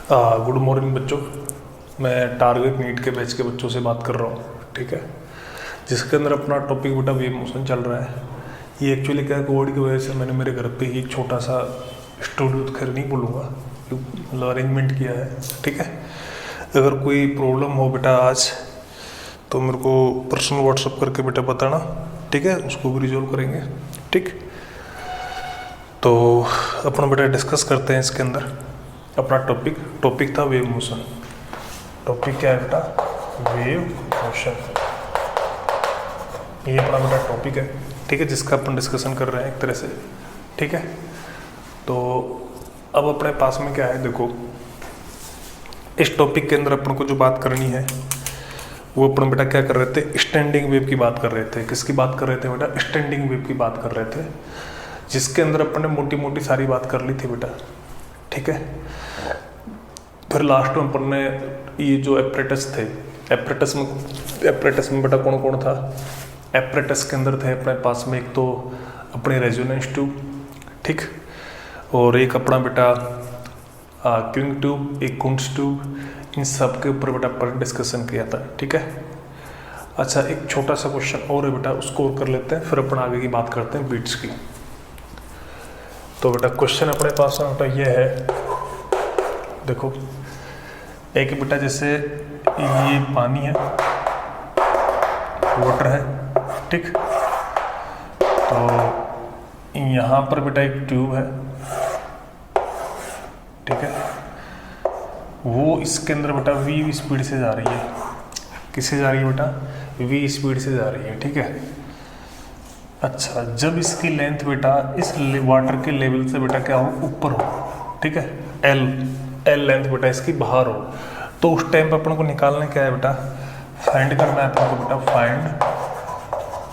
Good morning बच्चों। मैं target NEET के बैच के बच्चों से बात कर रहा हूँ, ठीक है, जिसके अंदर अपना टॉपिक बेटा वेव मोशन चल रहा है। ये एक्चुअली क्या है, कोविड की वजह से मैंने मेरे घर पे ही छोटा सा स्टूडियो, तो खैर नहीं बोलूँगा, मतलब अरेंजमेंट किया है, ठीक है। अगर कोई प्रॉब्लम हो बेटा आज, तो मेरे को पर्सनल व्हाट्सअप करके बेटा बताना, ठीक है, उसको भी रिजॉल्व करेंगे, ठीक। तो अपना बेटा डिस्कस करते हैं इसके अंदर अपना टॉपिक था वेव मोशन। टॉपिक क्या है बेटा? Wave motion. ये अपना बेटा टॉपिक है, ठीक है, जिसका अपन डिस्कशन कर रहे हैं एक तरह से, ठीक है। तो अब अपने पास में क्या है, देखो, इस टॉपिक के अंदर अपन को जो बात करनी है वो अपन बेटा क्या कर रहे थे, स्टैंडिंग वेव की बात कर रहे थे। किसकी बात कर रहे थे बेटा? स्टैंडिंग वेव की बात कर रहे थे, जिसके अंदर अपन ने मोटी मोटी सारी बात कर ली थी बेटा, ठीक है। फिर लास्ट में अपन ने ये जो एपरेटस थे, एपरेटस में बेटा कौन कौन था? एपरेटस के अंदर थे अपने पास में एक तो अपने रेजोनेंस ट्यूब, ठीक, और एक अपना बेटा क्विंग ट्यूब, एक कुंट्स ट्यूब। इन सब के ऊपर बेटा अपन डिस्कशन किया था, ठीक है। अच्छा, एक छोटा सा क्वेश्चन और है बेटा, उसको और कर लेते हैं, फिर अपन आगे की बात करते हैं बीट्स की। तो बेटा क्वेश्चन अपने पास में बेटा ये है, देखो, एक बेटा जैसे ये पानी है, वाटर है, ठीक, तो यहाँ पर बेटा एक ट्यूब है, ठीक है, वो इसके अंदर बेटा v स्पीड से जा रही है। किससे जा रही है बेटा? v स्पीड से जा रही है, ठीक है। अच्छा, जब इसकी लेंथ बेटा इस वाटर के लेवल से बेटा क्या हो, ऊपर हो, ठीक है, एल लेंथ बेटा इसकी बाहर हो, तो उस टाइम पर अपन को निकालना क्या है बेटा? फाइंड करना है अपन को बेटा, फाइंड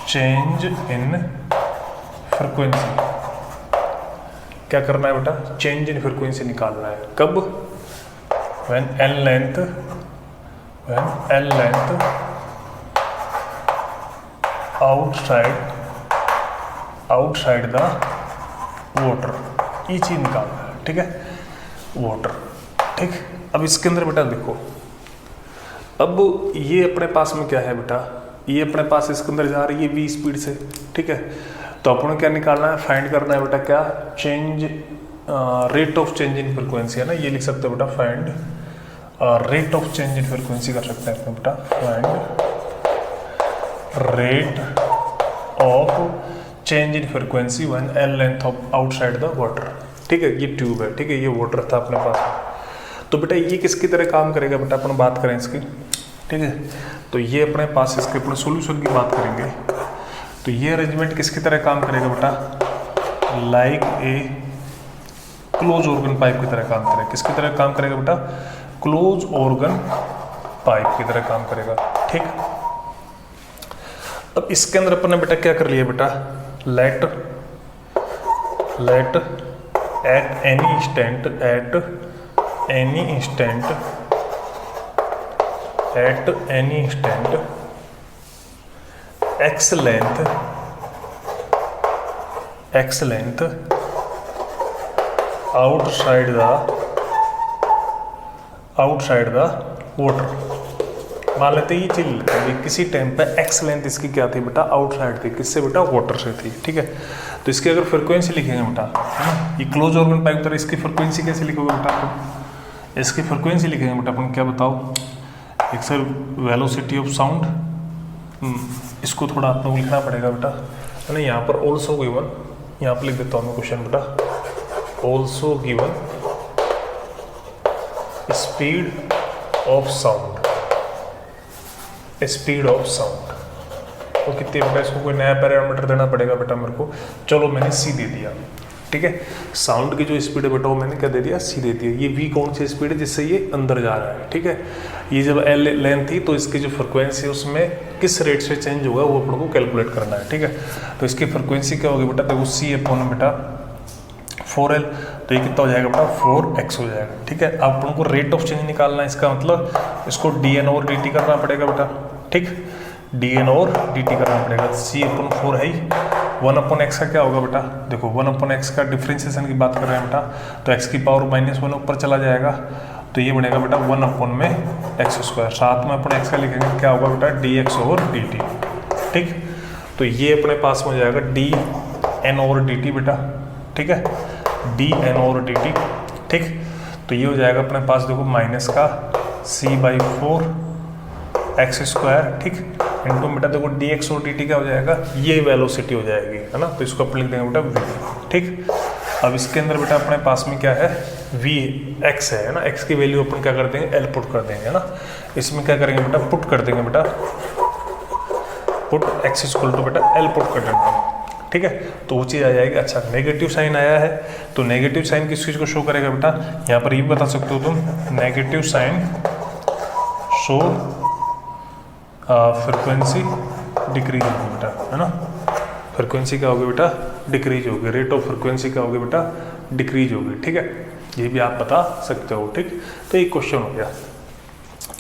चेंज इन फ्रीक्वेंसी। क्या करना है बेटा? चेंज इन फ्रीक्वेंसी निकालना है। कब? when L length outside the water, ये चीज निकालना है, ठीक है, वाटर, ठीक। अब इसके अंदर बेटा देखो, अब ये अपने पास में क्या है बेटा, ये अपने पास इसके अंदर जा रही है v स्पीड से, ठीक है। तो अपन क्या निकालना है, फाइंड करना है बेटा क्या? Change rate of change in frequency है ना, ये लिख सकते हो बेटा, find rate of change in frequency कर सकते हैं अपने बेटा, find rate of change in frequency when L length of outside the water, ठीक है। ये ट्यूब है, ठीक है, ये वाटर था अपने पास। तो बेटा ये किसकी तरह काम करेगा बेटा? अपन बात करें इसकी, ठीक है। तो ये अपने पास इसके अपने सोल्यूशन की बात करेंगे, तो ये अरेंजमेंट किसकी तरह काम करेगा बेटा? Like a close organ pipe की तरह काम करेगा। किसकी तरह काम करेगा बेटा? क्लोज ऑर्गन पाइप की तरह काम करेगा, ठीक। अब इसके अंदर अपन ने बेटा क्या कर लिया बेटा? Let at any instant x length outside the water. मान लेते ये चीज लेते हैं, किसी टाइम पे एक्स लेंथ इसकी क्या थी बेटा? आउटसाइड थी। किससे बेटा? वाटर से थी, ठीक है। तो इसकी अगर फ्रीक्वेंसी लिखेंगे बेटा, है ना, ये क्लोज ऑर्गन पाइप तरह, इसकी फ्रीक्वेंसी कैसे लिखोगे बेटा? तो इसकी फ्रीक्वेंसी लिखेंगे बेटा अपन, क्या बताओ? एक सर वेलोसिटी ऑफ साउंड, इसको थोड़ा आप लोग लिखना पड़ेगा बेटा, है ना। यहाँ पर ऑल्सो गिवन, यहाँ पर लिख देता हूँ मैं क्वेश्चन बेटा, also given speed of sound, तो कितने बेटा? इसको कोई नया पैरामीटर देना पड़ेगा बेटा मेरे को। चलो मैंने सी दे दिया, ठीक है। साउंड की जो स्पीड है बेटा वो मैंने क्या दे दिया? सी दे दिया। ये वी कौन सी स्पीड है जिससे ये अंदर जा रहा है, ठीक है। ये जब एल लेंथ थी, तो इसकी जो फ्रीक्वेंसी है उसमें किस रेट से चेंज होगा वो अपन को कैलकुलेट करना है, ठीक है। तो इसकी फ्रीक्वेंसी क्या होगी बेटा? देखो सी अपॉन बेटा 4L, तो ये कितना हो जाएगा बेटा? 4x हो जाएगा, ठीक है। अब अपन को रेट ऑफ चेंज निकालना है, इसका मतलब इसको dn और dt करना पड़ेगा बेटा, ठीक। dn और dt करना पड़ेगा। c अपन 4 है ही, 1/x का क्या होगा बेटा? देखो 1/x का डिफ्रेंशिएशन की बात कर रहे हैं बेटा, तो x की पावर -1 ऊपर चला जाएगा, तो ये बनेगा बेटा 1/x², साथ में अपने x का लिखेंगे क्या होगा बेटा dx/dt, ठीक। तो ये अपने पास में हो जाएगा dn/dt बेटा, ठीक है, dn/dt, ठीक। तो ये हो जाएगा अपने पास देखो माइनस का c/4x², ठीक, इंटू बेटा देखो dx/dt क्या हो जाएगा, ये वेलोसिटी हो जाएगी, है ना। तो इसको अपन लिख देंगे बेटा v, ठीक। अब इसके अंदर बेटा अपने पास में क्या है, v x है ना, x की वैल्यू अपन क्या कर देंगे, l पुट कर देंगे, है ना। इसमें क्या करेंगे बेटा, पुट कर देंगे बेटा, पुट x = बेटा l पुट कर देंगे, ठीक है। तो वो चीज़ आ जाएगी। अच्छा, नेगेटिव साइन आया है, तो नेगेटिव साइन किस चीज़ को शो करेगा बेटा, यहाँ पर ये बता सकते हो तुम, negative sign show frequency decrease होगी बेटा, है ना। फ्रिक्वेंसी क्या होगी बेटा, डिक्रीज होगी, रेट ऑफ फ्रिक्वेंसी क्या होगी बेटा, डिक्रीज होगी, ठीक है। ये भी आप बता सकते हो, ठीक। तो एक क्वेश्चन हो गया।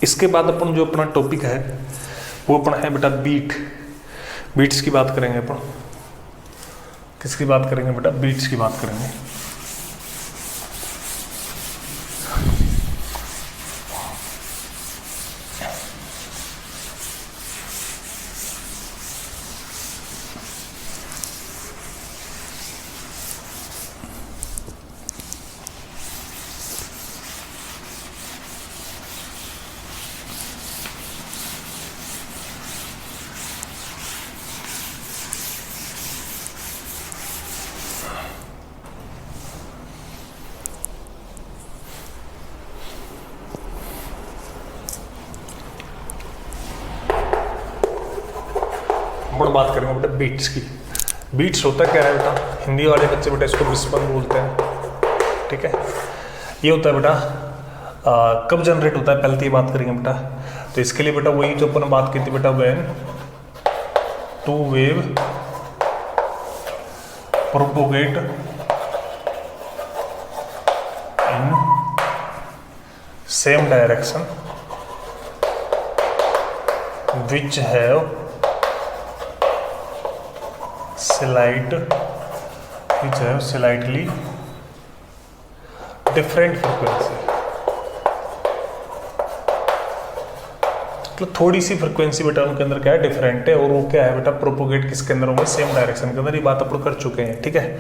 इसके बाद अपन जो अपना टॉपिक है वो अपना है बेटा बीट्स की बात करेंगे अपन। किसकी बात करेंगे बेटा, बीट्स की बात करेंगे। अपन बात करेंगे बेटा बीट्स की। बीट्स होता क्या है बेटा, हिंदी वाले बच्चे बेटा इसको विस्पर बोलते हैं, ठीक है। ये होता है बेटा कब जनरेट होता है, पहले तो ये बात करेंगे बेटा। तो इसके लिए बेटा वही जो अपन बात की थी बेटा, when two wave propagate in same direction which have slightly different frequency, मतलब थोड़ी सी फ्रिक्वेंसी बेटा उनके अंदर क्या है, डिफरेंट है। और वो क्या है बेटा, प्रोपोगेट किसके अंदर होंगे, सेम डायरेक्शन के अंदर। ये बात अपन कर चुके हैं, ठीक है।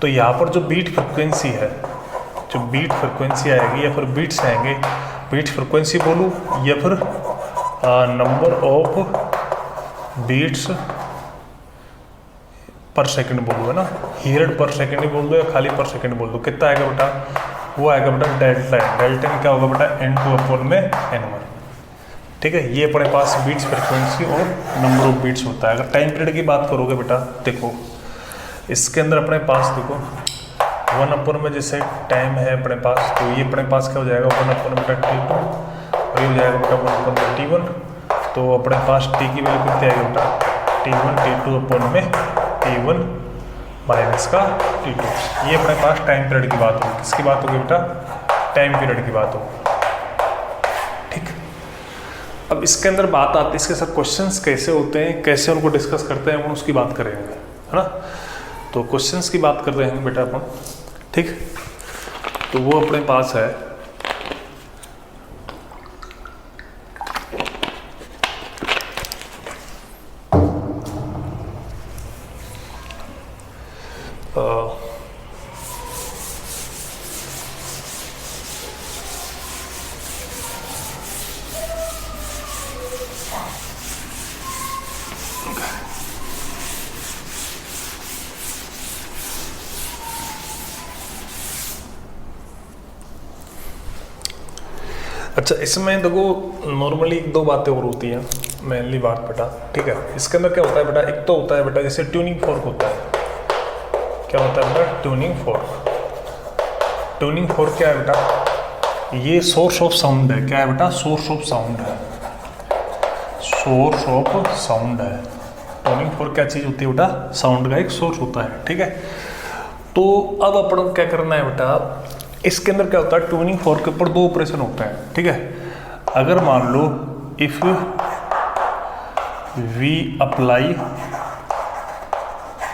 तो यहाँ पर जो बीट फ्रिक्वेंसी है, जो बीट फ्रिक्वेंसी आएगी या फिर बीट्स आएंगे, बीट फ्रिक्वेंसी बोलूँ या फिर नंबर ऑफ बीट्स पर सेकंड बोल दो, है ना। हीरेड पर सेकंड ही बोल दो या खाली पर सेकंड बोल दो, कितना आएगा बेटा, वो आएगा बेटा डेल्टा n। डेल्टा n क्या होगा बेटा, n2/n1, ठीक है। ये अपने पास बीट्स फ्रिक्वेंसी और नंबर ऑफ बीट्स होता है। अगर टाइम पीरियड की बात करोगे बेटा, देखो इसके अंदर अपने पास देखो 1/, में जैसे टाइम है अपने पास, तो ये अपने पास क्या हो जाएगा 1/t2, और ये हो जाएगा बेटा 1/t1। तो अपने पास t की वैल्यू कितनी आएगी बेटा, t1 t2/t1 माइनस का t2। ये अपने पास टाइम पीरियड की बात होगी। किसकी बात होगी बेटा, टाइम पीरियड की बात होगी, ठीक। अब इसके अंदर बात आती है इसके साथ क्वेश्चंस कैसे होते हैं, कैसे उनको डिस्कस करते हैं, अपन उसकी बात करेंगे, है ना। तो क्वेश्चंस की बात कर रहे हैं बेटा अपन, ठीक। तो वो अपने पास है अच्छा, इसमें देखो नॉर्मली 2 बातें और होती हैं, मेनली बात बेटा, ठीक है। इसके अंदर क्या होता है बेटा, एक तो होता है बेटा जैसे ट्यूनिंग फोर्क होता है। क्या होता है बेटा, ट्यूनिंग फोर्क। ट्यूनिंग फोर्क क्या है बेटा, ये सोर्स ऑफ साउंड है। क्या है बेटा, सोर्स ऑफ साउंड है, सोर्स ऑफ साउंड है। ट्यूनिंग फोर्क क्या चीज़ होती है बेटा, साउंड का एक सोर्स होता है, ठीक है। तो अब अपन क्या करना है बेटा, इसके अंदर क्या होता है, ट्यूनिंग फोर्क के ऊपर 2 ऑपरेशन होता है, ठीक है। अगर मान लो if we apply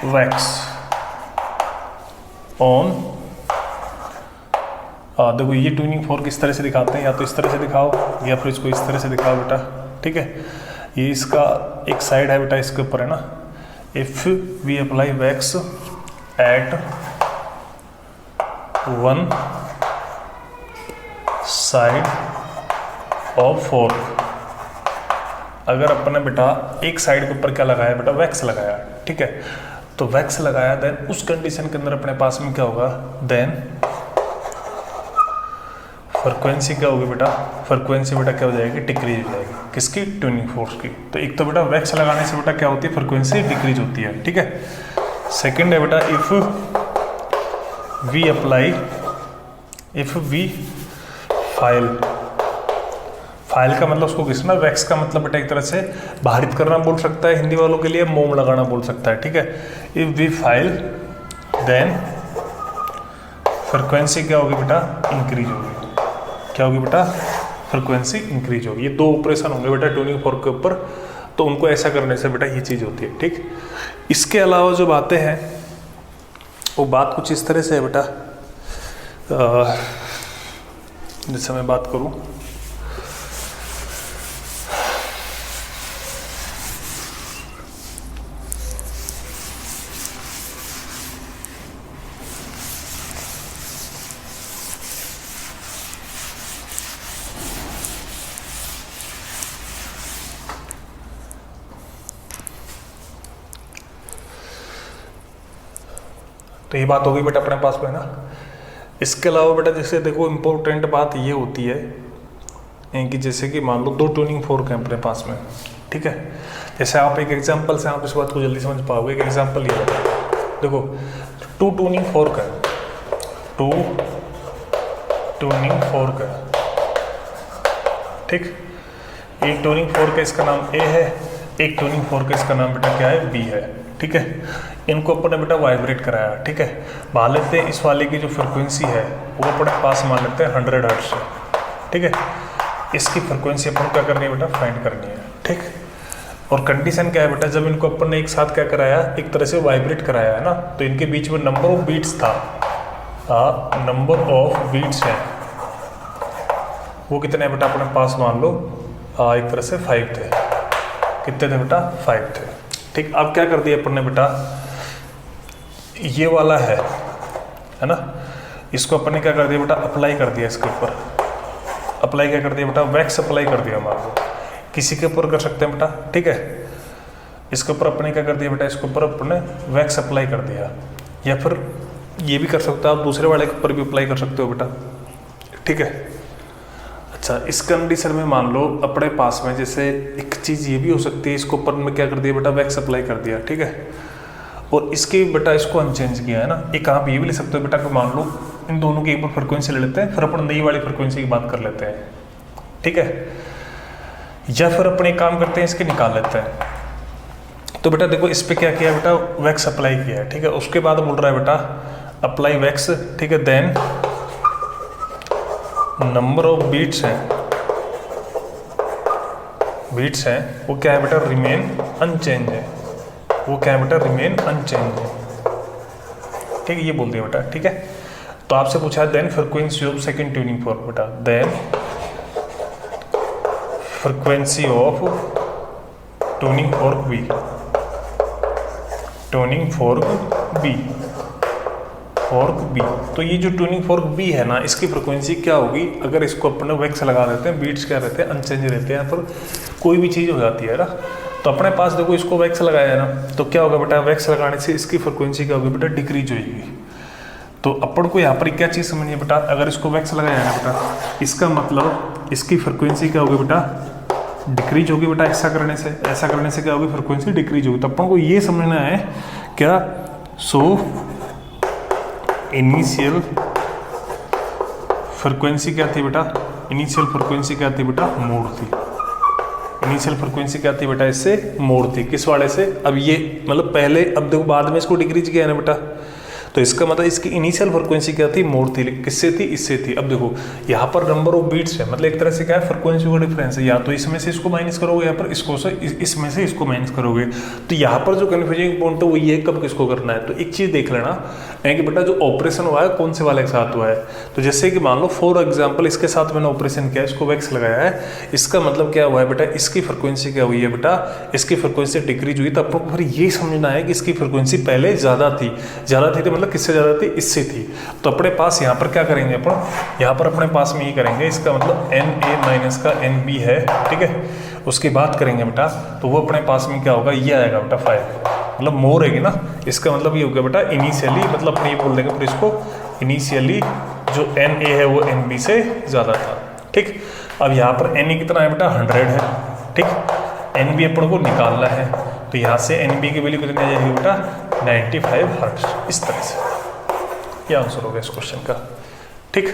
wax on देखो ये ट्यूनिंग फोर्क इस तरह से दिखाते हैं, या तो इस तरह से दिखाओ या फिर इसको इस तरह से दिखाओ बेटा, ठीक है। ये इसका एक साइड है बेटा, इसके ऊपर है ना, if we apply wax at one side of fork, अगर अपन ने बेटा एक साइड के ऊपर क्या लगाया बेटा, वैक्स लगाया, ठीक है। तो वैक्स लगाया, देन उस कंडीशन के अंदर अपने पास में क्या होगा, देन फ्रिक्वेंसी क्या होगी बेटा, फ्रिक्वेंसी बेटा क्या हो जाएगी, डिक्रीज हो जाएगी, किसकी, ट्यूनिंग फोर्स की। तो एक तो बेटा वैक्स लगाने से बेटा क्या होती है, फ्रिक्वेंसी डिक्रीज होती है, ठीक है। सेकंड है बेटा if we apply, if we file का मतलब उसको घिसना, वैक्स का मतलब बेटा एक तरह से बाहरित करना बोल सकता है हिंदी वालों के लिए, मोम लगाना बोल सकता है, ठीक है। If we file then frequency क्या होगी बेटा, इंक्रीज होगी, क्या होगी बेटा, फ्रिक्वेंसी इंक्रीज होगी। ये दो ऑपरेशन होंगे बेटा ट्यूनिंग फोर्क के ऊपर, तो उनको ऐसा करने से बेटा ये चीज़ होती है, ठीक। इसके अलावा जो बातें हैं वो बात कुछ इस तरह से है बेटा, जैसे मैं बात करूं, तो ये बात होगी बेटा अपने पास में ना। इसके अलावा बेटा जैसे देखो इम्पोर्टेंट बात ये होती है कि जैसे कि मान लो दो ट्यूनिंग फोर्क हैं अपने पास में, ठीक है। जैसे आप एक एग्जांपल से आप इस बात को जल्दी समझ पाओगे। एक एग्जांपल ये है, देखो टू ट्यूनिंग फोर्क है, टू ट्यूनिंग फोर्क है, ठीक। एक ट्यूनिंग फोर्क है, इसका नाम ए है, एक ट्यूनिंग फोर्क है, इसका नाम बेटा क्या है, बी है, ठीक है। इनको अपन ने बेटा वाइब्रेट कराया, ठीक है। मान लेते हैं इस वाले की जो फ्रिक्वेंसी है वो अपने पास मान लेते हैं 100 हर्ट्ज से, ठीक है। इसकी फ्रिक्वेंसी अपन को क्या करनी है बेटा, फाइंड करनी है, ठीक। और कंडीशन क्या है बेटा, जब इनको अपन ने एक साथ क्या कराया, एक तरह से वाइब्रेट कराया है ना, तो इनके बीच में नंबर ऑफ बीट्स था, नंबर ऑफ बीट्स है वो कितने हैं बेटा अपने पास, मान लो एक तरह से 5 थे। कितने थे बेटा, 5 थे, ठीक। अब क्या कर दिया अपन ने बेटा, ये वाला है ना, इसको अपन ने क्या कर दिया बेटा, अप्लाई कर दिया इसके ऊपर। अप्लाई क्या कर दिया बेटा, वैक्स अप्लाई कर दिया मान लो, किसी के ऊपर कर सकते हैं बेटा, ठीक है। इसके ऊपर अपने क्या कर दिया बेटा, इसके ऊपर अपने वैक्स अप्लाई कर दिया, या फिर ये भी कर सकते हो आप, दूसरे वाले के ऊपर भी अप्लाई कर सकते हो बेटा, ठीक है। अच्छा, इस कंडीशन में मान लो अपने पास में जैसे एक चीज़ ये भी हो सकती है, इसको ऊपर में क्या कर दिया बेटा, वैक्स अप्लाई कर दिया, ठीक है। और इसके बेटा इसको अनचेंज किया है ना। एक आप ये भी ले सकते हो बेटा कि मान लो इन दोनों की एक बार फ्रिक्वेंसी ले लेते हैं, फिर अपन नई वाली फ्रिक्वेंसी की बात कर लेते हैं, ठीक है। या फिर अपन एक काम करते हैं, इसके निकाल लेते हैं। तो बेटा देखो इस पे क्या किया बेटा, वैक्स अप्लाई किया है, ठीक है। उसके बाद बोल रहा है बेटा अप्लाई वैक्स, ठीक है। देन नंबर ऑफ बीट्स हैं वो क्या है बेटा, रिमेन अनचेंज है, वो क्या है बेटा, रिमेन अनचेंज है, ठीक है। ये बोल दिया बेटा, ठीक है। तो आपसे पूछा है then frequency of second tuning fork बेटा, then frequency of tuning fork B, tuning fork B, fork B. तो ये जो ट्यूनिंग फोर्क बी है ना, इसकी फ्रिक्वेंसी क्या होगी, अगर इसको अपने वैक्स लगा देते हैं, बीट्स क्या रहते हैं, अनचेंज रहते हैं, पर कोई भी चीज़ हो जाती है ना। तो अपने पास देखो इसको वैक्स लगाया है ना, तो क्या होगा बेटा, वैक्स लगाने से इसकी फ्रिक्वेंसी क्या होगी बेटा, डिक्रीज होगी। तो अपन को यहाँ पर क्या चीज़ समझनी है बेटा, अगर इसको वैक्स लगाया है ना बेटा, इसका मतलब इसकी फ्रिक्वेंसी क्या होगी बेटा, डिक्रीज होगी बेटा। ऐसा करने से क्या होगी, फ्रिक्वेंसी डिक्रीज होगी। तो अपन को ये समझना है क्या, सो इनिशियल फ्रिक्वेंसी क्या थी बेटा, इनिशियल फ्रिक्वेंसी क्या थी बेटा, मोड थी। इनिशियल फ्रिक्वेंसी क्या थी बेटा, इससे मोड थी, किस वाले से, अब ये मतलब पहले, अब देखो बाद में इसको डिक्रीज किया है ना बेटा, तो इसका मतलब इसकी इनिशियल फ्रिक्वेंसी क्या थी, मोड थी, किससे थी, इससे थी। अब देखो यहाँ पर नंबर ऑफ बीट्स है, मतलब एक तरह से क्या है, फ्रिक्वेंसी का डिफरेंस है, या तो इसमें से इसको माइनस करोगे, या पर इसको से इसमें से इसको माइनस करोगे। तो यहाँ पर जो कन्फ्यूजिंग पॉइंट है वो ये कब किसको करना है। तो एक चीज़ देख लेना, है कि बेटा जो ऑपरेशन हुआ है कौन से वाले के साथ हुआ है। तो जैसे कि मान लो फॉर एग्जांपल इसके साथ मैंने ऑपरेशन किया, इसको वैक्स लगाया है, इसका मतलब क्या हुआ है बेटा, इसकी फ्रिक्वेंसी क्या हुई है बेटा, इसकी फ्रिक्वेंसी डिक्रीज हुई। तो अपन को फिर ये समझना है कि इसकी फ्रिक्वेंसी पहले ज़्यादा थी तो मतलब किससे ज़्यादा थी, इससे थी। तो अपने पास यहाँ पर क्या करेंगे अपन, यहाँ पर अपने पास में ये करेंगे, इसका मतलब Na माइनस का NB है, ठीक है, उसकी बात करेंगे बेटा, तो वो अपने पास में क्या होगा, ये आएगा बेटा 5, मतलब मोर है ना। इसका मतलब ये हो गया बेटा इनिशियली, मतलब अपने ये बोल देंगे फिर इसको, इनिशियली जो Na है वो NB से ज़्यादा था, ठीक। अब यहाँ पर Na कितना है बेटा, 100 है, ठीक। NB अपन को निकालना है, तो यहाँ से NB की वैल्यू कितनी आ जाएगी बेटा, 95 हर्ट्ज। इस तरह से ये आंसर होगा इस क्वेश्चन का, ठीक।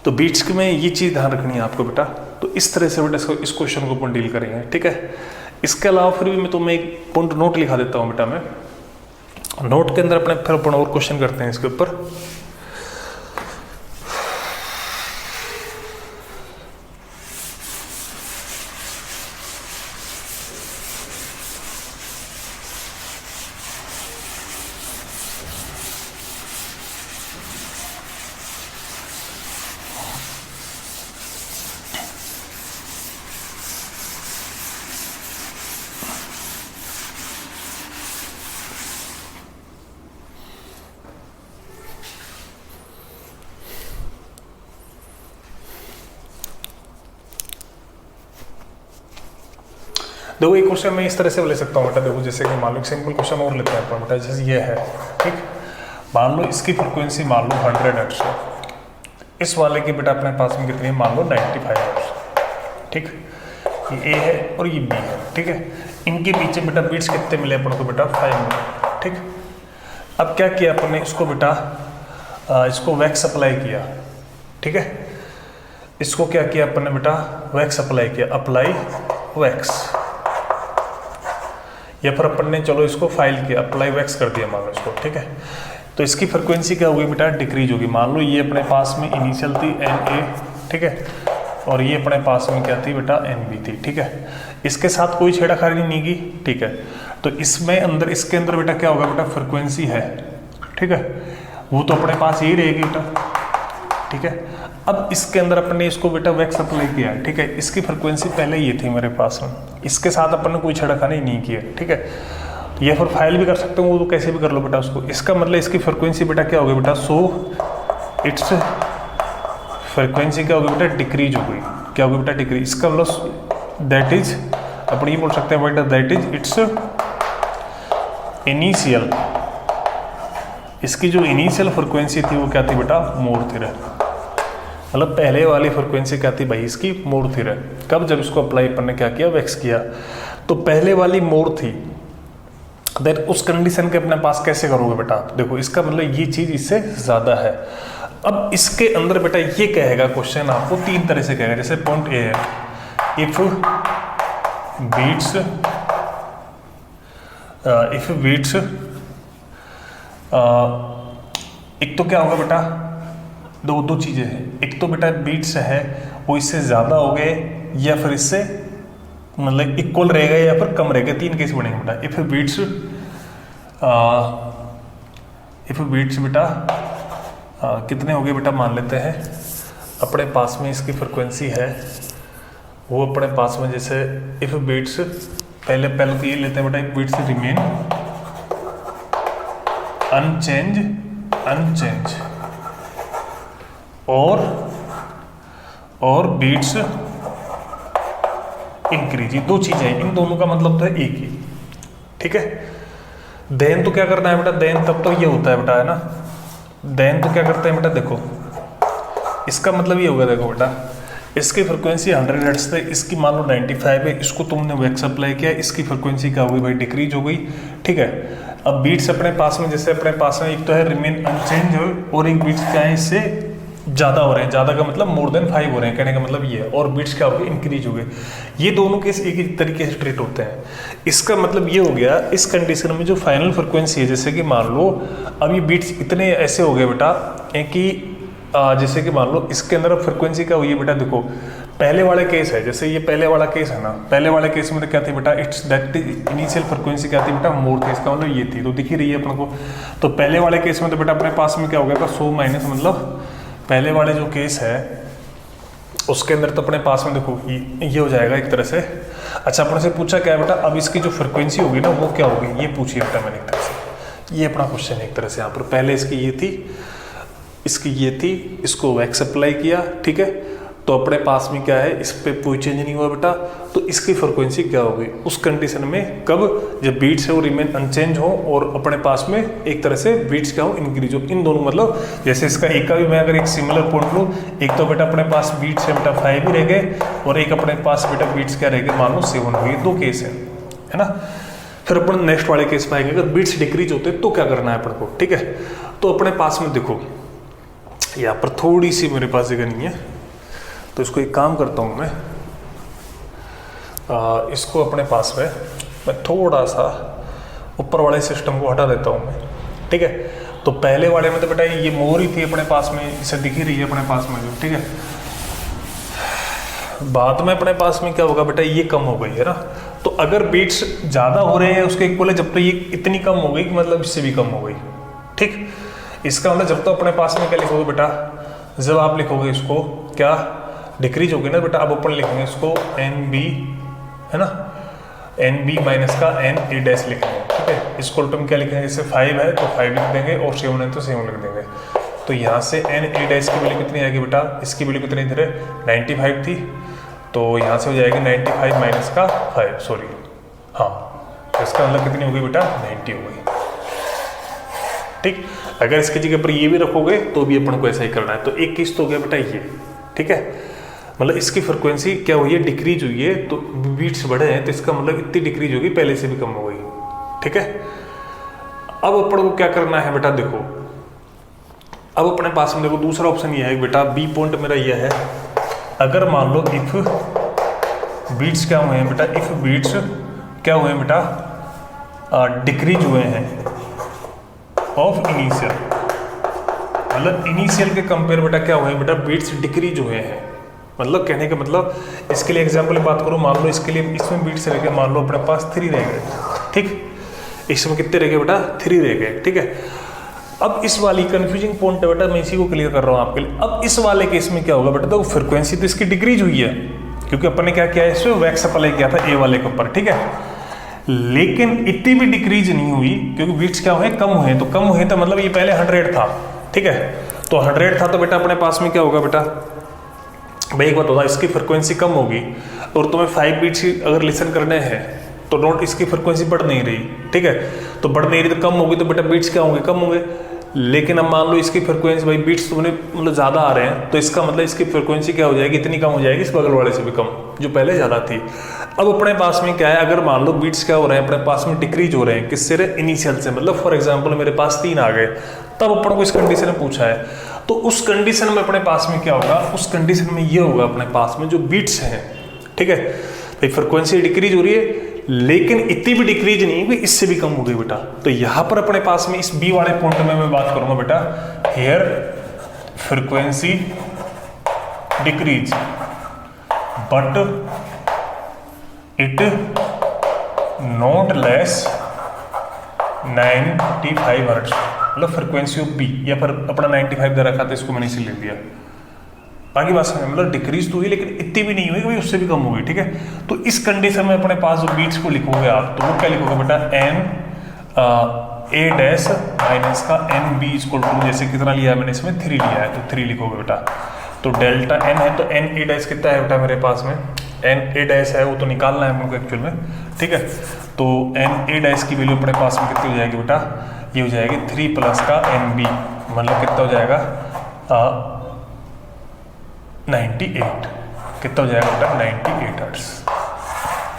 तो बीट्स में ये चीज़ ध्यान रखनी है आपको बेटा। तो इस तरह से बेटा इस क्वेश्चन को अपन डील करेंगे, ठीक है। इसके अलावा फिर भी मैं तुम्हें एक पॉइंट नोट लिखा देता हूँ बेटा, मैं नोट के अंदर अपने फिर अपन और क्वेश्चन करते हैं इसके ऊपर। देखो एक क्वेश्चन मैं इस तरह से ले सकता हूँ बेटा, देखो जैसे कि मान लो एक सिंपल क्वेश्चन और लेते हैं अपन बेटा, जैसे ये है, ठीक। मान लो इसकी फ्रिक्वेंसी मान लो 100 हर्ट्ज है, इस वाले की बेटा अपने पास में कितनी है, मान लो 95 हर्ट्ज, ठीक। ये A है और ये B है, ठीक है। इनके पीछे बेटा बीट्स कितने मिले अपन को बेटा, 5 मिले, ठीक। अब क्या किया अपन ने, इसको बेटा इसको वैक्स अप्लाई किया, ठीक है। इसको क्या किया अपन ने बेटा, वैक्स अप्लाई किया, अप्लाई वैक्स, या फिर अपन ने चलो इसको फाइल किया, अप्लाई वैक्स कर दिया मान लो इसको, ठीक है। तो इसकी फ्रिक्वेंसी क्या होगी बेटा, डिक्रीज होगी। मान लो ये अपने पास में इनिशियल थी Na, ठीक है, और ये अपने पास में क्या थी बेटा, NB थी, ठीक है। इसके साथ कोई छेड़खानी नहीं की, ठीक है। तो इसमें अंदर, इसके अंदर बेटा क्या होगा बेटा, फ्रिक्वेंसी है, ठीक है, वो तो अपने पास यही रहेगी बेटा, ठीक है। अब इसके अंदर अपन ने इसको बेटा वैक्स अप्लाई किया, ठीक है। इसकी फ्रिक्वेंसी पहले ये थी मेरे पास में, इसके साथ अपन ने कोई छेड़खानी नहीं किया, ठीक है। तो ये फिर फाइल भी कर सकते हो, वो तो कैसे भी कर लो बेटा उसको। इसका मतलब इसकी फ्रिक्वेंसी बेटा क्या होगी बेटा, सो इट्स फ्रिक्वेंसी क्या होगी बेटा, डिक्रीज हो गई, क्या होगी बेटा, डिक्रीज। इसका मतलब दैट इज, अपन ये बोल सकते हैं बेटा, दैट इज इट्स इनिशियल, इसकी जो इनिशियल फ्रिक्वेंसी थी वो क्या थी बेटा, मोर थी, मतलब पहले वाली फ्रिक्वेंसी क्या थी भाई, इसकी मोर थी। कब, जब इसको अप्लाई अपन ने क्या किया, वैक्स किया। तो पहले वाली मोर थी, देन उस कंडीशन के अपने पास कैसे करोगे बेटा, देखो इसका मतलब ये चीज इससे ज्यादा है। अब इसके अंदर बेटा ये कहेगा क्वेश्चन आपको 3 तरह से कहेगा। जैसे पॉइंट ए है, इफ बीट्स एक तो क्या होगा बेटा, दो चीजें हैं, एक तो बेटा बीट्स है वो इससे ज्यादा हो गए या फिर इससे मतलब इक्वल रहेगा या फिर कम रहेगा, 3 केस बनेंगे बेटा। इफ बीट्स बेटा कितने हो गए बेटा, मान लेते हैं अपने पास में इसकी फ्रिक्वेंसी है वो अपने पास में, जैसे इफ बीट्स पहले तो ये लेते हैं बेटा, इफ बीट्स रिमेन अनचेंज और बीट्स इंक्रीज, ये 2 चीजें हैं, इन दोनों का मतलब तो है एक ही, ठीक है। देन तो क्या करना है बेटा, देन तब तो ये होता है बेटा, है ना। देन तो क्या करते हैं बेटा, देखो इसका मतलब ये होगा, देखो बेटा इसकी फ्रिक्वेंसी 100 हर्ट्ज थे, इसकी मान लो 95 है, इसको तुमने वैक्स अप्लाई किया, इसकी फ्रिक्वेंसी क्या हो गई भाई, डिक्रीज हो गई, ठीक है। अब बीट्स अपने पास में, जैसे अपने पास में एक तो है रिमेन अनचेंज और एक बीट्स क्या है इससे ज़्यादा हो रहे हैं, ज़्यादा का मतलब मोर देन 5 हो रहे हैं, कहने का मतलब ये है, और बीट्स क्या हो गए, इंक्रीज हो गए। ये दोनों केस एक ही तरीके से ट्रीट होते हैं। इसका मतलब ये हो गया, इस कंडीशन में जो फाइनल फ्रिक्वेंसी है, जैसे कि मान लो अब ये बीट्स इतने ऐसे हो गए बेटा कि जैसे कि मान लो इसके अंदर फ्रिक्वेंसी क्या हुई है बेटा, देखो पहले वाले केस है, जैसे ये पहले वाला केस है ना, पहले वाले केस में तो क्या थी बेटा, इट्स दैट इनिशियल फ्रिक्वेंसी क्या थी बेटा, मोर थी, इसका मतलब ये थी, तो दिख ही रही है अपन को। तो पहले वाले केस में तो बेटा अपने पास में क्या हो गया था, 100 माइनस, मतलब पहले वाले जो केस है उसके अंदर तो अपने पास में देखो ये हो जाएगा एक तरह से। अच्छा, अपने से पूछा क्या है बेटा, अब इसकी जो फ्रिक्वेंसी होगी ना वो क्या होगी, ये पूछिए बेटा मैंने एक तरह से, ये अपना क्वेश्चन है एक तरह से। यहाँ पर पहले इसकी ये थी, इसकी ये थी, इसको वैक्स अप्लाई किया, ठीक है, तो अपने पास में क्या है, इस पे कोई चेंज नहीं हुआ बेटा, तो इसकी फ्रिक्वेंसी क्या होगी उस कंडीशन में, कब, जब बीट्स है वो रिमेन अनचेंज हो और अपने पास में एक तरह से बीट्स क्या हो, इंक्रीज हो। इन दोनों मतलब जैसे इसका एक का भी मैं अगर एक सिमिलर पॉइंट लूँ, एक तो बेटा अपने पास बीट्स है बेटा 5 ही रह गए, और एक अपने पास बेटा बीट्स क्या रह गए, मान लो 7 हो गए, 2 केस है ना। फिर अपन नेक्स्ट वाले केस में आएंगे, अगर बीट्स डिक्रीज होते तो क्या करना है अपन को, ठीक है। तो अपने पास में देखो यहाँ पर थोड़ी सी मेरे पास जगह नहीं है, तो इसको एक काम करता हूँ मैं, इसको अपने पास में मैं थोड़ा सा ऊपर वाले सिस्टम को हटा देता हूँ मैं, ठीक है। तो पहले वाले में तो बेटा ये मोर ही थी अपने पास में, इसे दिख ही रही है अपने पास में जो, ठीक है। बाद में अपने पास में क्या होगा बेटा, ये कम हो गई है ना, तो अगर बीट्स ज़्यादा हो रहे हैं उसके इक्वल है, जब तो ये इतनी कम हो गई कि मतलब इससे भी कम हो गई, ठीक। इसका मतलब जब तो अपने पास में क्या लिखोगे बेटा, जब आप लिखोगे इसको क्या डिक्रीज होगी ना बेटा, अब अपन लिखेंगे इसको एन बी, है ना, एन बी माइनस का एन ए डैश लिखेंगे, ठीक है। इसको उल्टा में क्या लिखेंगे, जैसे 5 है तो 5 लिख देंगे, और 7 है तो 7 लिख देंगे। तो यहाँ से एन ए डैश की वैल्यू कितनी आएगी बेटा, इसकी वैल्यू कितनी थी, 95 थी, तो यहाँ से हो जाएगी 95 माइनस का 5, सॉरी हाँ, तो इसका मतलब कितनी हो गई बेटा, 90 हो गई, ठीक। अगर इसकी जगह पर ये भी रखोगे तो भी अपन को ऐसा ही करना है। तो एक केस तो हो गया बेटा ये, ठीक है, मतलब इसकी फ्रिक्वेंसी क्या हुई है, डिक्रीज हुई है, तो बीट्स बढ़े हैं, तो इसका मतलब इतनी डिक्रीज होगी, पहले से भी कम हो गई, ठीक है। अब अपन को क्या करना है बेटा, देखो अब अपने पास में देखो दूसरा ऑप्शन ये है बेटा, बी पॉइंट मेरा ये है, अगर मान लो इफ बीट्स क्या हुए हैं बेटा, इफ बीट्स क्या हुए हैं बेटा, डिक्रीज हुए हैं ऑफ इनिशियल, मतलब इनिशियल के कंपेयर बेटा क्या हुए हैं बेटा, बीट्स डिक्रीज हुए हैं। मतलब कहने का मतलब, इसके लिए एग्जांपल बात करूं, मान लो इसके लिए इसमें बीट्स रह गए, मान लो अपने पास 3 रह गए, ठीक, इसमें कितने रह गए बेटा, 3 रह गए, ठीक है। अब इस वाली कंफ्यूजिंग पॉइंट है बेटा, मैं इसी को क्लियर कर रहा हूं आपके लिए। अब इस वाले केस में क्या होगा बेटा, तो फ्रिक्वेंसी तो इसकी डिक्रीज हुई है, क्योंकि अपन ने क्या किया है, इसमें वैक्स अप्लाई किया था ए वाले के ऊपर, ठीक है, लेकिन इतनी भी डिक्रीज नहीं हुई, क्योंकि बीट्स क्या हुए, कम हुए, तो कम हुए तो मतलब ये पहले 100 था, ठीक है, तो 100 था, तो बेटा अपने पास में क्या होगा बेटा, भाई एक बात होता है, इसकी फ्रिक्वेंसी कम होगी और तुम्हें 5 बीट्स अगर लिसन करने हैं तो नोट इसकी फ्रिक्वेंसी बढ़ नहीं रही, ठीक है, तो बढ़ नहीं रही तो कम होगी, तो बेटा बीट्स क्या होंगे, कम होंगे। लेकिन अब मान लो इसकी फ्रिक्वेंसी, भाई बीट्स तुमने मतलब ज़्यादा आ रहे हैं, तो इसका मतलब इसकी फ्रिक्वेंसी क्या हो जाएगी, इतनी कम हो जाएगी, इस बगल वाले से भी कम, जो पहले ज़्यादा थी। अब अपने पास में क्या है, अगर मान लो बीट्स क्या हो रहे हैं अपने पास में, डिक्रीज हो रहे हैं, किससे, इनिशियल से, मतलब फॉर एग्जाम्पल मेरे पास 3 आ गए, तब अपन को इस कंडीशन में पूछा है, तो उस कंडीशन में अपने पास में क्या होगा, उस कंडीशन में ये होगा अपने पास में जो बीट्स हैं, ठीक है, भाई फ्रिक्वेंसी डिक्रीज हो रही है, लेकिन इतनी भी डिक्रीज नहीं हुई, इससे भी कम हो गई बेटा। तो यहां पर अपने पास में इस बी वाले पॉइंट में मैं बात करूंगा बेटा, here frequency decrease but it not less 95 hertz, मतलब फ्रिक्वेंसी ऑफ बी, या पर अपना 95 दे रखा था, इसको मैंने इसे ले लिया, बाकी बात समझ, मतलब डिक्रीज तो हुई लेकिन इतनी भी नहीं हुई, भाई उससे भी कम हो गई, ठीक है। तो इस कंडीशन में अपने पास जो बीट्स को लिखोगे आप, तो वो क्या लिखोगे बेटा, एन ए डैश माइनस का एन बी इक्वल टू, जैसे कितना लिया है मैंने इसमें 3 लिया है, तो 3 लिखोगे बेटा। तो डेल्टा एन है, तो एन ए डैश कितना है बेटा मेरे पास में, एन ए डैश है वो तो निकालना है हमको एक्चुअल में, ठीक है। तो एन ए डैश की वैल्यू अपने पास में कितनी हो जाएगी बेटा, ये हो जाएगी 3 प्लस का एन बी, मतलब कितना हो जाएगा 98, कितना हो जाएगा बेटा 98 हर्ट्ज।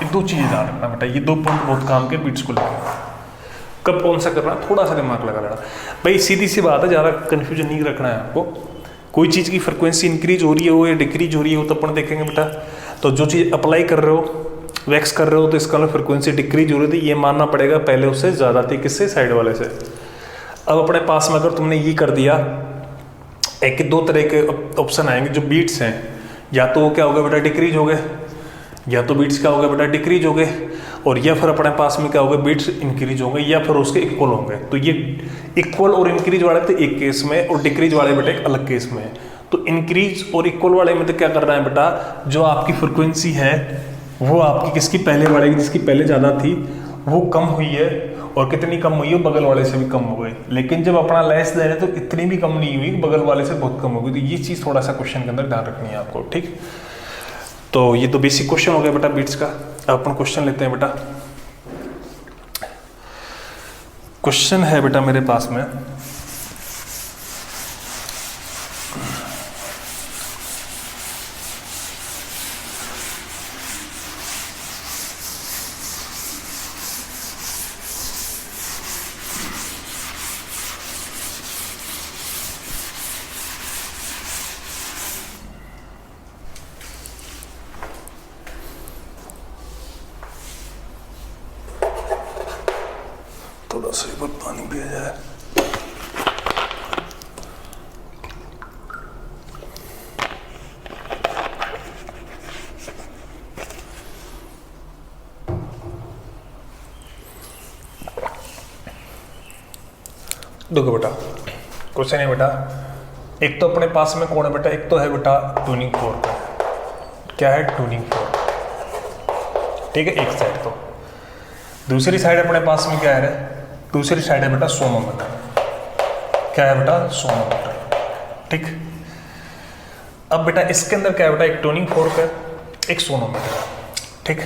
ये 2 चीज़ें ध्यान रखना बेटा, ये 2 पॉइंट बहुत काम के बीट्स को लेकर। कब कौन सा करना, थोड़ा सा दिमाग लगा लेना भाई, सीधी सी बात है, ज़्यादा कन्फ्यूजन नहीं रखना है आपको। कोई चीज़ की फ्रिक्वेंसी इंक्रीज हो रही हो या डिक्रीज हो रही हो तो अपन देखेंगे बेटा, तो जो चीज़ अप्लाई कर रहे हो, वैक्स कर रहे हो, तो इसका फ्रिक्वेंसी डिक्रीज हो रही थी, ये मानना पड़ेगा पहले उससे ज़्यादा थी, किससे, साइड वाले से। अब अपने पास में अगर तुमने ये कर दिया, एक 2 तरह के ऑप्शन आएंगे, जो बीट्स हैं या तो वो क्या होगा बेटा डिक्रीज हो गए, या तो बीट्स क्या होगा बेटा डिक्रीज हो गए, और या फिर अपने पास में क्या होगा बीट्स इंक्रीज होंगे या फिर उसके इक्वल होंगे। तो ये इक्वल और इंक्रीज वाले थे एक केस में और डिक्रीज वाले बेटा एक अलग केस में। तो इंक्रीज और इक्वल वाले में तो क्या करना है बेटा, जो आपकी फ्रिक्वेंसी है वो आपकी किसकी पहले वाले की जिसकी पहले ज़्यादा थी वो कम हुई है, और कितनी कम हुई है, बगल वाले से भी कम हो गई। लेकिन जब अपना लेस दे रहे तो इतनी भी कम नहीं हुई, बगल वाले से बहुत कम हो गई। तो ये चीज़ थोड़ा सा क्वेश्चन के अंदर ध्यान रखनी है आपको, ठीक। तो ये तो बेसिक क्वेश्चन हो गया बेटा बीट्स का। अब अपन क्वेश्चन लेते हैं बेटा। क्वेश्चन है बेटा मेरे पास में, थोड़ा सा एक बार पानी पिया जाए। देखो बेटा क्वेश्चन है बेटा, एक तो अपने पास में कौन है बेटा, एक तो है बेटा ट्यूनिंग फोर्क। क्या है ट्यूनिंग फोर्क, ठीक है, एक साइड। तो दूसरी साइड अपने पास में क्या है, दूसरी साइड है बेटा सोनोमीटर। क्या है बेटा, सोनोमीटर, ठीक। अब बेटा इसके अंदर क्या है बेटा, एक ट्यूनिंग फोर्क है, एक सोनोमीटर है, ठीक।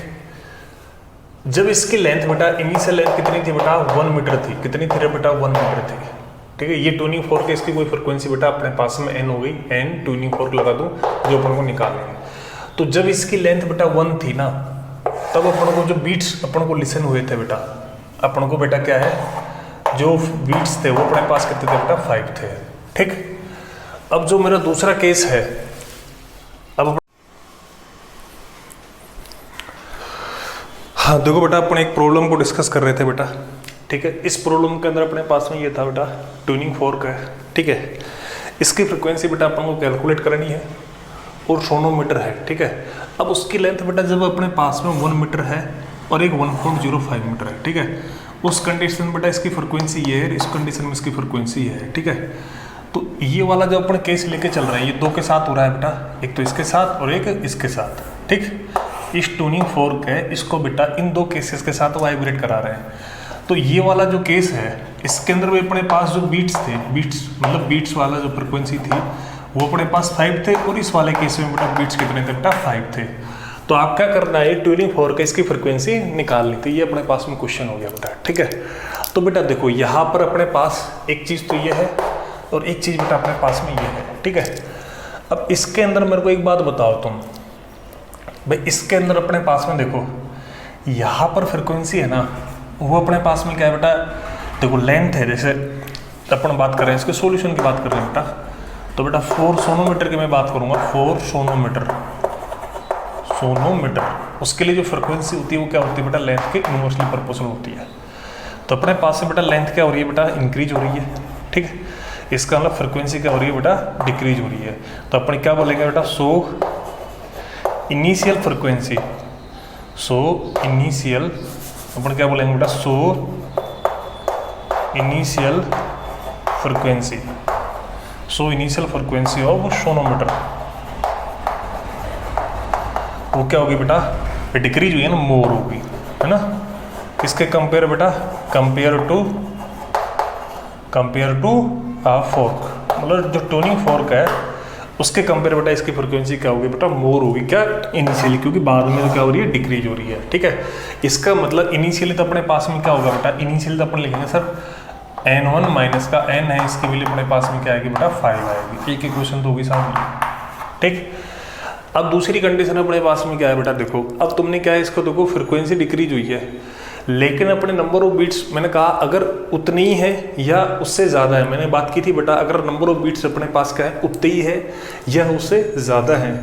जब इसकी लेंथ बेटा इनिशियल लेंथ कितनी थी बेटा, 1 मीटर थी। कितनी थी बेटा, 1 मीटर थी, ठीक है। ये ट्यूनिंग फोर्क है, इसकी कोई फ्रिक्वेंसी बेटा अपने पास में n हो गई, n ट्यूनिंग फोर्क लगा दूं जो अपन को निकालेंगे। तो जब इसकी लेंथ बेटा 1 थी ना, तब अपन को जो बीट्स अपन को लिसन हुए थे बेटा, अपन को बेटा क्या है, जो बीट्स थे वो अपने पास कितने थे बेटा, 5 थे, ठीक। अब जो मेरा दूसरा केस है, अब हाँ देखो बेटा अपन एक प्रॉब्लम को डिस्कस कर रहे थे बेटा, ठीक है। इस प्रॉब्लम के अंदर अपने पास में ये था बेटा ट्यूनिंग फोर्क है, ठीक है। इसकी फ्रिक्वेंसी बेटा अपन को कैलकुलेट करनी है और सोनोमीटर है, ठीक है। अब उसकी लेंथ बेटा जब अपने पास में 1 मीटर है और एक 1.05 मीटर है, ठीक है। उस कंडीशन में बेटा इसकी फ्रिक्वेंसी ये है, इस कंडीशन में इसकी फ्रिक्वेंसी है, ठीक है। तो ये वाला जो अपन केस लेके चल रहा है, ये दो के साथ हो रहा है बेटा, एक तो इसके साथ और एक इसके साथ, ठीक। इस ट्यूनिंग फोर्क है, इसको बेटा इन दो केसेस के साथ वाइब्रेट करा रहे हैं। तो ये वाला जो केस है, इसके अंदर भी अपने पास जो बीट्स थे, बीट्स मतलब बीट्स वाला जो फ्रिक्वेंसी थी वो अपने पास 5 थे, और इस वाले केस में बेटा बीट्स कितने थे बेटा, 5 थे। तो आप क्या करना है, ट्यूनिंग फोर्क है, इसकी फ्रिक्वेंसी निकालनी थी। ये अपने पास में क्वेश्चन हो गया बेटा, ठीक है। तो बेटा देखो यहाँ पर अपने पास एक चीज़ तो ये है और एक चीज़ बेटा अपने पास में ये है, ठीक है। अब इसके अंदर मेरे को एक बात बताओ तुम भाई, इसके अंदर अपने पास में देखो यहाँ पर फ्रिक्वेंसी है ना, वो अपने पास में क्या है बेटा, देखो लेंथ है, जैसे अपन बात कर रहे हैं इसके सॉल्यूशन की बात कर रहे हैं बेटा, तो बेटा 4 सोनोमीटर की मैं बात करूँगा, 4 सोनोमीटर, उसके लिए जो फ्रिक्वेंसी होती है वो क्या होती है बेटा, लेंथ के इनवर्सली प्रोपोर्शनल होती है। तो अपने पास में बेटा लेंथ क्या हो रही है बेटा, इंक्रीज हो रही है, ठीक है। इसका मतलब फ्रिक्वेंसी क्या हो रही है बेटा, डिक्रीज हो रही है। तो अपन क्या बोलेंगे बेटा, सो इनिशियल फ्रिक्वेंसी, अपन क्या बोलेंगे बेटा, so initial frequency of sonometer, वो क्या होगी बेटा, डिक्रीज हुई है ना, मोर होगी, है ना। किसके कंपेयर बेटा, कंपेयर टू फोर्क, मतलब जो ट्यूनिंग फोर्क है उसके कंपेयर बेटा इसकी फ्रिक्वेंसी क्या होगी बेटा, मोर होगी। क्या, इनिशियली, क्योंकि बाद में तो क्या हो रही है, डिक्रीज हो रही है, ठीक है। इसका मतलब इनिशियली तो अपने पास में क्या होगा बेटा, इनिशियली तो अपन लिखेंगे सर n1 माइनस का n है, इसकी वैल्यू अपने पास में क्या आएगी बेटा, 5 आएगी। एक इक्वेशन तो होगी सामने, ठीक। अब दूसरी कंडीशन अपने पास में क्या है बेटा, देखो अब तुमने क्या है, इसको देखो फ्रिक्वेंसी डिक्रीज हुई है, लेकिन अपने नंबर ऑफ बीट्स मैंने कहा अगर उतनी ही है या उससे ज़्यादा है। मैंने बात की थी बेटा, अगर नंबर ऑफ बीट्स अपने पास क्या है, उतनी ही है या उससे ज़्यादा है,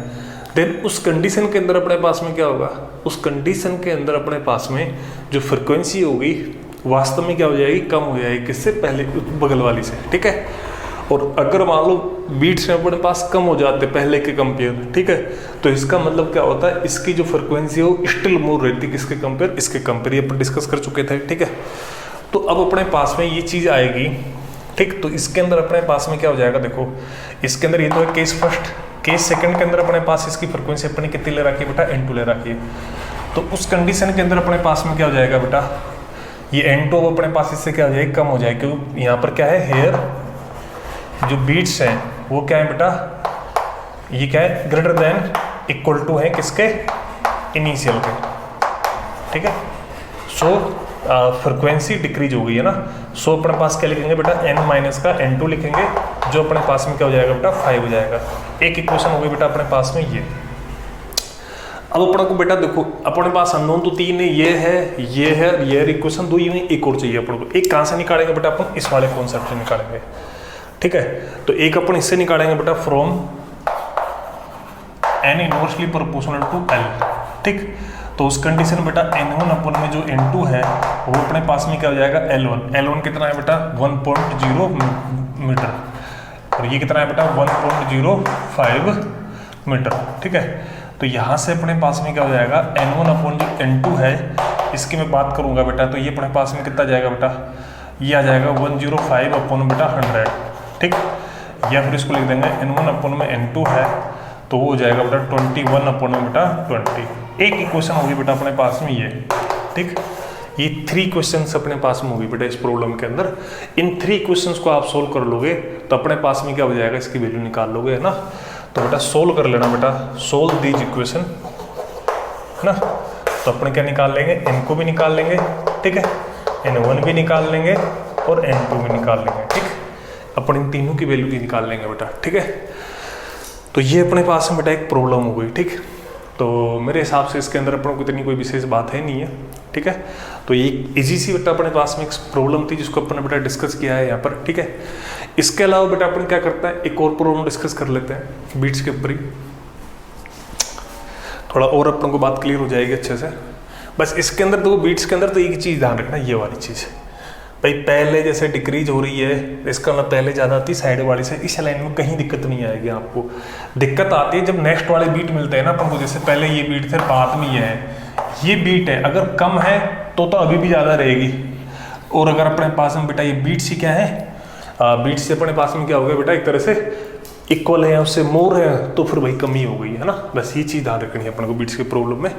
देन उस कंडीशन के अंदर अपने पास में क्या होगा, उस कंडीशन के अंदर अपने पास में जो फ्रिक्वेंसी होगी वास्तव में क्या हो जाएगी, कम हो जाएगी, किससे, पहले बगल वाली से, ठीक है। और अगर मान लो बीट्स अपने पास कम हो जाते पहले के कंपेयर, ठीक है, तो इसका मतलब क्या होता है, इसकी जो फ्रिक्वेंसी है वो स्टिल मोर रहती है किसके कंपेयर, इसके कंपेयर, ये अपन डिस्कस कर चुके थे, ठीक है। तो अब अपने पास में ये चीज़ आएगी, ठीक। तो इसके अंदर अपने पास में क्या हो जाएगा, देखो इसके अंदर ये तो है केस फर्स्ट, केस सेकंड के अंदर अपने पास इसकी फ्रिक्वेंसी अपने कितनी ले रखी है बेटा, n2 ले रखी है। तो उस कंडीशन के अंदर अपने पास में क्या हो जाएगा बेटा, ये n2 अपने पास इससे क्या हो जाएगी, कम हो जाएगी, क्योंकि यहाँ पर क्या है, हेयर जो बीट्स हैं वो क्या है बेटा, ये क्या है, ग्रेटर देन इक्वल टू है किसके, इनिशियल के, ठीक है। सो फ्रिक्वेंसी डिक्रीज हो गई है ना, सो अपने पास क्या लिखेंगे बेटा, n माइनस का n2 लिखेंगे, जो अपने पास में क्या हो जाएगा बेटा, 5 हो जाएगा। एक इक्वेशन हो गई बेटा अपने पास में ये। अब अपने को बेटा देखो, अपने पास अननोन तो 3 है, ये है इक्वेशन 2, ये एक और चाहिए अपने को। एक कहाँ से निकालेंगे बेटा, अपन इस वाले कॉन्सेप्ट से निकालेंगे, ठीक है। तो एक अपन इससे निकालेंगे बेटा, from n inversely proportional to l, ठीक। तो उस कंडीशन में बेटा n1 अपन में जो n2 है वो अपने पास में क्या हो जाएगा, l1 कितना है बेटा, 1.0 मीटर, और ये कितना है बेटा, 1.05 मीटर, ठीक है। तो यहाँ से अपने पास में क्या हो जाएगा, n1 अपन जो n2 है इसकी मैं बात करूँगा बेटा, तो ये अपने पास में कितना जाएगा बेटा, ये आ जाएगा 105 अपन बेटा 100, ठीक। या फिर इसको लिख देंगे n1 अपन में n2 है तो वो हो जाएगा बेटा 21 अपन में बेटा 20। एक इक्वेशन होगी बेटा अपने पास में ये, ठीक। ये 3 क्वेश्चंस अपने पास में होगी बेटा इस प्रॉब्लम के अंदर। इन 3 क्वेश्चंस को आप सोल्व कर लोगे तो अपने पास में क्या हो जाएगा, इसकी वैल्यू निकाल लोगे, है ना। तो बेटा सोल्व कर लेना बेटा, सोल्व दीज इक्वेशन, है ना। तो अपने क्या निकाल लेंगे, n को भी निकाल लेंगे, ठीक है, n1 भी निकाल लेंगे और n2 भी निकाल लेंगे, ठीक। अपन इन तीनों की वैल्यू भी निकाल लेंगे बेटा, ठीक है। तो ये अपने पास में बेटा एक प्रॉब्लम हो गई, ठीक। तो मेरे हिसाब से इसके अंदर अपन को इतनी कोई विशेष बात है नहीं है, ठीक है। तो ये इजी सी बेटा अपने पास में एक प्रॉब्लम थी जिसको अपन ने बेटा डिस्कस किया है यहाँ पर, ठीक है। इसके अलावा बेटा अपन क्या करता है, एक और प्रॉब्लम डिस्कस कर लेते हैं बीट्स के ऊपर ही, थोड़ा और अपन को बात क्लियर हो जाएगी अच्छे से। बस इसके अंदर तो बीट्स के अंदर तो एक चीज़ ध्यान रखना, ये वाली चीज़ भाई, पहले जैसे डिक्रीज हो रही है इसका मतलब पहले ज़्यादा आती साइड वाली से, इस लाइन में कहीं दिक्कत नहीं आएगी आपको। दिक्कत आती है जब नेक्स्ट वाले बीट मिलते हैं ना अपन को, जैसे पहले ये बीट थे बाद में ये बीट है, अगर कम है तो अभी भी ज़्यादा रहेगी, और अगर अपने पास में बेटा ये बीट्स ही क्या है, बीट्स से अपने पास में क्या हो गया बेटा, एक तरह से इक्वल है, उससे मोर है तो फिर वही कमी हो गई है ना। बस ये चीज़ ध्यान रखनी है अपन को बीट्स के प्रॉब्लम में।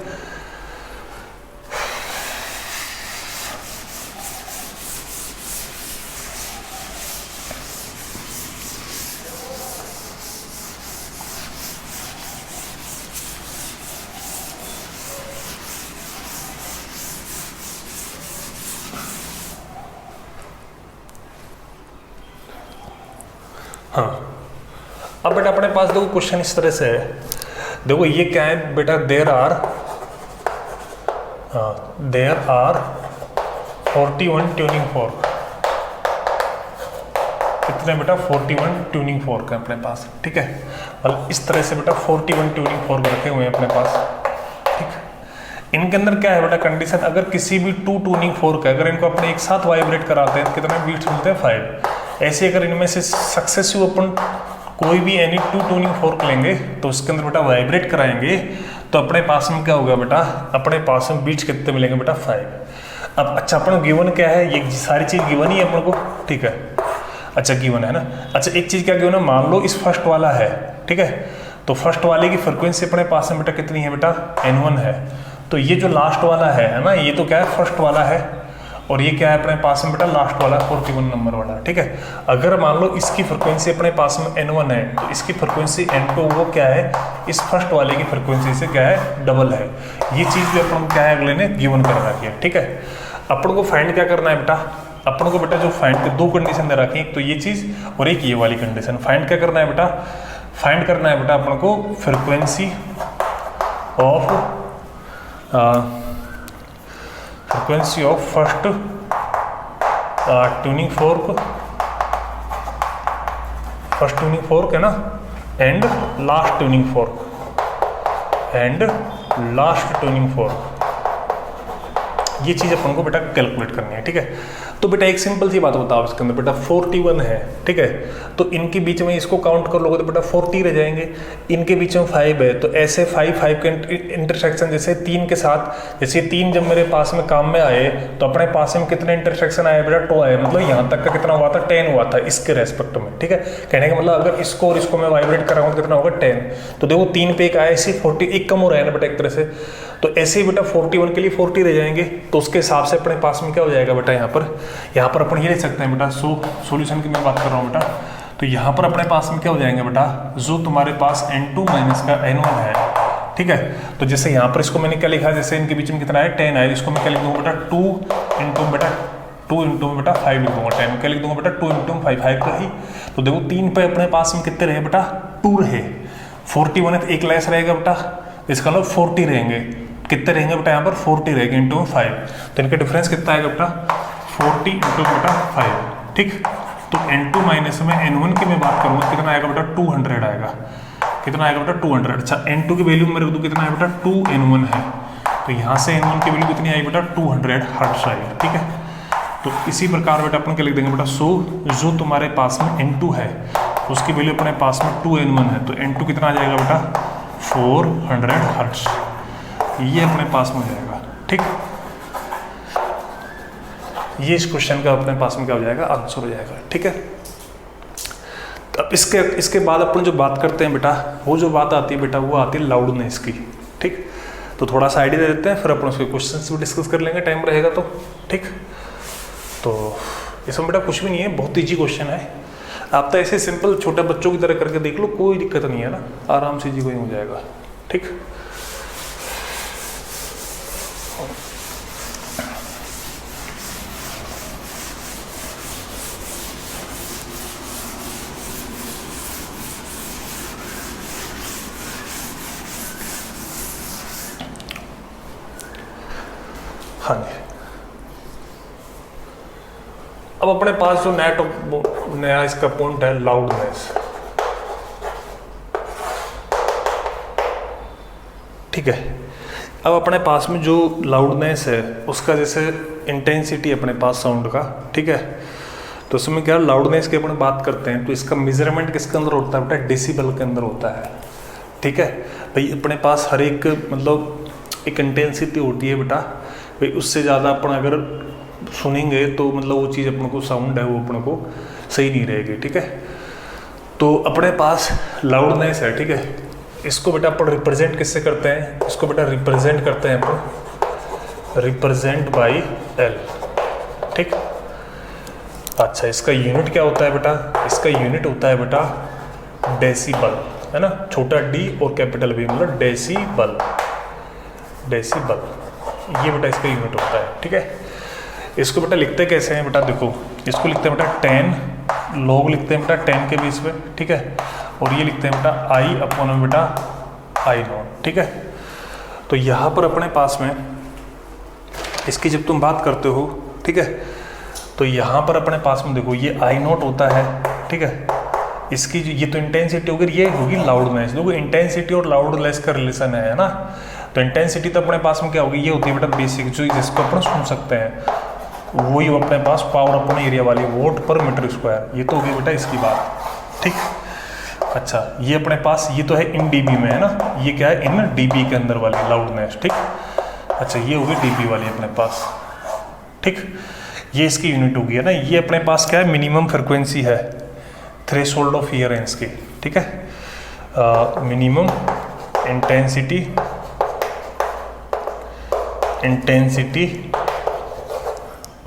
हाँ, अब बेटा अपने पास देखो क्वेश्चन इस तरह से है, देखो ये क्या है बेटा, देयर आर 41 ट्यूनिंग फोर्क, कितने बेटा 41 ट्यूनिंग फोर्क है अपने पास, ठीक है। मतलब इस तरह से बेटा 41 ट्यूनिंग फोर्क रखे हुए हैं अपने पास, ठीक। इनके अंदर क्या है बेटा कंडीशन, अगर किसी भी 2 ट्यूनिंग फोर्क है, अगर इनको अपने एक साथ वाइब्रेट कराते हैं कितने बीट्स मिलते हैं, 5। ऐसे अगर इनमें से सक्सेसिव अपन कोई भी एनी 2 ट्यूनिंग फोर्क लेंगे तो उसके अंदर बेटा वाइब्रेट कराएंगे तो अपने पास में क्या होगा बेटा, अपने पास में बीट्स कितने मिलेंगे बेटा, 5। अब अच्छा अपन गिवन क्या है, ये सारी चीज़ गिवन ही है अपन को, ठीक है। अच्छा गिवन है ना। अच्छा एक चीज़ क्या गिवन है, मान लो इस फर्स्ट वाला है, ठीक है, तो फर्स्ट वाले की फ्रिक्वेंसी अपने पास में बेटा कितनी है बेटा, n1 है। तो ये जो लास्ट वाला है ना, ये तो क्या है फर्स्ट वाला है, और ये क्या है अपने पास में बेटा लास्ट वाला 41 नंबर वाला, ठीक है। अगर मान लो इसकी फ्रिक्वेंसी अपने पास में n1 है तो इसकी फ्रिक्वेंसी n2 वो क्या है, इस फर्स्ट वाले की फ्रिक्वेंसी से क्या है, डबल है। ये चीज़ भी अपन क्या है अगले ने गिवन कर रखी है, ठीक है। अपन को फाइंड क्या करना है बेटा, अपन को बेटा जो फाइंड के 2 कंडीशन दे रखी है, एक तो ये चीज़ और एक ये वाली कंडीशन। फाइंड क्या करना है बेटा, फाइंड करना है बेटा अपन को frequency of first tuning fork है ना, एंड लास्ट ट्यूनिंग फोर्क, ये चीज़ अपन को बेटा कैलकुलेट करनी है, ठीक है। तो बेटा एक सिंपल सी बात बताओ इसके अंदर, बेटा 41 है, ठीक है, तो इनके बीच में इसको काउंट कर लोगे तो बेटा 40 रह जाएंगे, इनके बीच में 5 है, तो ऐसे 5 के इंटरसेक्शन, जैसे 3 के साथ, जैसे 3 जब मेरे पास में काम में आए तो अपने पास में कितने इंटरसेक्शन आए बेटा, 2 आए, मतलब यहाँ तक का कितना हुआ था, 10 हुआ था इसके रेस्पेक्ट में, ठीक है। कहने का मतलब अगर इसको और इसको मैं वाइब्रेट कर रहा हूँ तो कितना होगा 10, तो देखो 3 पे एक आया, इसी 40 एक कम हो रहा है ना बेटा एक तरह से, तो ऐसे ही बेटा 41 के लिए 40 रह जाएंगे, तो उसके हिसाब से अपने पास में क्या हो जाएगा बेटा, यहाँ पर अपन ये लिख सकते हैं बेटा, सॉल्यूशन की मैं बात कर रहा हूँ बेटा, तो यहाँ पर अपने पास में क्या हो जाएंगे बेटा, जो तुम्हारे पास n2 माइनस का n1 है, ठीक है, तो जैसे यहाँ पर इसको मैंने क्या लिखा, जैसे इनके बीच में कितना है 10 है, इसको मैं क्या लिख दूंगा बेटा 2 इंटू बेटा 5 लिख दूंगा, 10 क्या लिख दूंगा बेटा 2 इंटू 5 का ही, तो देखो 3 पे अपने पास में कितने रहे बेटा 2 रहे, 41 है तो एक लेस रहेगा बेटा, इसका मतलब 40 रहेंगे, कितने रहेंगे बेटा यहाँ पर 40 रहेंगे इंटू 5, तो इनका डिफरेंस कितना आएगा बेटा 40 इंटू बेटा 5, ठीक। तो n2 माइनस में n1 की मैं बात करूँगा कितना आएगा बेटा 200 आएगा, कितना आएगा बेटा 200, अच्छा n2 की वैल्यू मेरे को कितना है बेटा 2n1 है, तो यहाँ से n1 की वैल्यू कितनी आई बेटा 200 हर्ट्ज आई, ठीक है। तो इसी प्रकार बेटा अपन क्या लिख देंगे बेटा, सो जो तुम्हारे पास में n2 है उसकी वैल्यू अपने पास में 2n1 है, तो n2 कितना आ जाएगा बेटा 400 हर्ट्ज, ये अपने पास में हो जाएगा, ठीक। ये इस क्वेश्चन का अपने पास में क्या हो जाएगा, आंसर हो जाएगा, ठीक है। अब इसके बाद अपन जो बात करते हैं बेटा, वो जो बात आती है बेटा, वो आती है लाउडनेस की, ठीक। तो थोड़ा सा आइडिया दे देते हैं, फिर अपन उसके क्वेश्चंस भी डिस्कस कर लेंगे, टाइम रहेगा तो, ठीक। तो इसमें बेटा कुछ भी नहीं है, बहुत ईजी क्वेश्चन है, आप तो ऐसे सिंपल छोटे बच्चों की तरह करके देख लो, कोई दिक्कत नहीं है ना, आराम से जी कोई हो जाएगा, ठीक। हाँ जी, अब अपने पास जो नया इसका पॉइंट है लाउडनेस, ठीक है। अब अपने पास में जो लाउडनेस है उसका जैसे इंटेंसिटी अपने पास साउंड का, ठीक है, तो उसमें क्या लाउडनेस की अपन बात करते हैं तो इसका मेजरमेंट किसके अंदर होता है बेटा, डेसिबल के अंदर होता है, ठीक है। भाई अपने पास हर एक मतलब एक इंटेंसिटी होती है बेटा, भाई उससे ज़्यादा अपन अगर सुनेंगे तो मतलब वो चीज़ अपन को साउंड है वो अपन को सही नहीं रहेगी, ठीक है। तो अपने पास लाउडनेस है, ठीक है, इसको बेटा अपन रिप्रेजेंट किससे करते हैं, इसको बेटा रिप्रेजेंट करते हैं अपन रिप्रेजेंट बाई एल, ठीक। अच्छा, इसका यूनिट क्या होता है बेटा, इसका यूनिट होता है बेटा डेसिबल, है ना, छोटा डी और कैपिटल बी, मतलब डेसिबल, ये बेटा इसका यूनिट होता है, ठीक है। इसको बेटा लिखते कैसे हैं बेटा, देखो इसको लिखते हैं बेटा 10 लॉग लिखते हैं बेटा 10 के बीच में, ठीक है, और ये लिखते हैं बेटा आई अपॉन बेटा आई नॉट, ठीक है। तो यहाँ पर अपने पास में इसकी जब तुम बात करते हो, ठीक है, तो यहाँ पर अपने पास में देखो ये आई नॉट होता है, ठीक है, इसकी जो ये तो इंटेंसिटी होगी, ये होगी लाउडनेस, देखो इंटेंसिटी और लाउडनेस का रिलेशन है ना। तो इंटेंसिटी तो अपने पास में क्या होगी, ये होती है बेटा बेसिक, जो जिसको अपन सुन सकते हैं, वही अपने पास पावर अपन एरिया वाली वोट पर मीटर स्क्वायर, ये तो होगी बेटा इसकी बात, ठीक। अच्छा, ये अपने पास ये तो है इन डीबी में, है ना, ये क्या है इन डीबी के अंदर वाली लाउडनेस, ठीक। अच्छा, ये होगी डीबी वाली अपने पास, ठीक, ये इसकी यूनिट होगी, है ना। ये अपने पास क्या है, मिनिमम फ्रिक्वेंसी है, थ्रेशोल्ड ऑफ हियरेंस की, ठीक है, मिनिमम इंटेंसिटी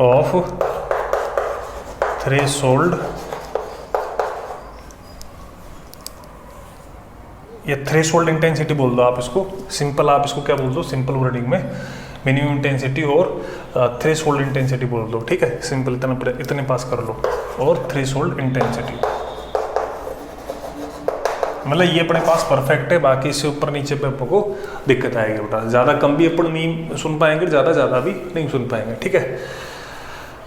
ऑफ थ्रेशोल्ड, ये थ्रेशोल्ड इंटेंसिटी बोल दो आप इसको, सिंपल आप इसको क्या बोल दो, सिंपल वर्डिंग में मिनिमम इंटेंसिटी और थ्रेशोल्ड इंटेंसिटी बोल दो, ठीक है, सिंपल इतने पास कर लो, और थ्रेशोल्ड इंटेंसिटी, मतलब ये अपने पास परफेक्ट है, बाकी इससे ऊपर नीचे पे आपको दिक्कत आएगी बेटा, ज़्यादा कम भी अपन नहीं सुन पाएंगे, ज़्यादा भी नहीं सुन पाएंगे, ठीक है।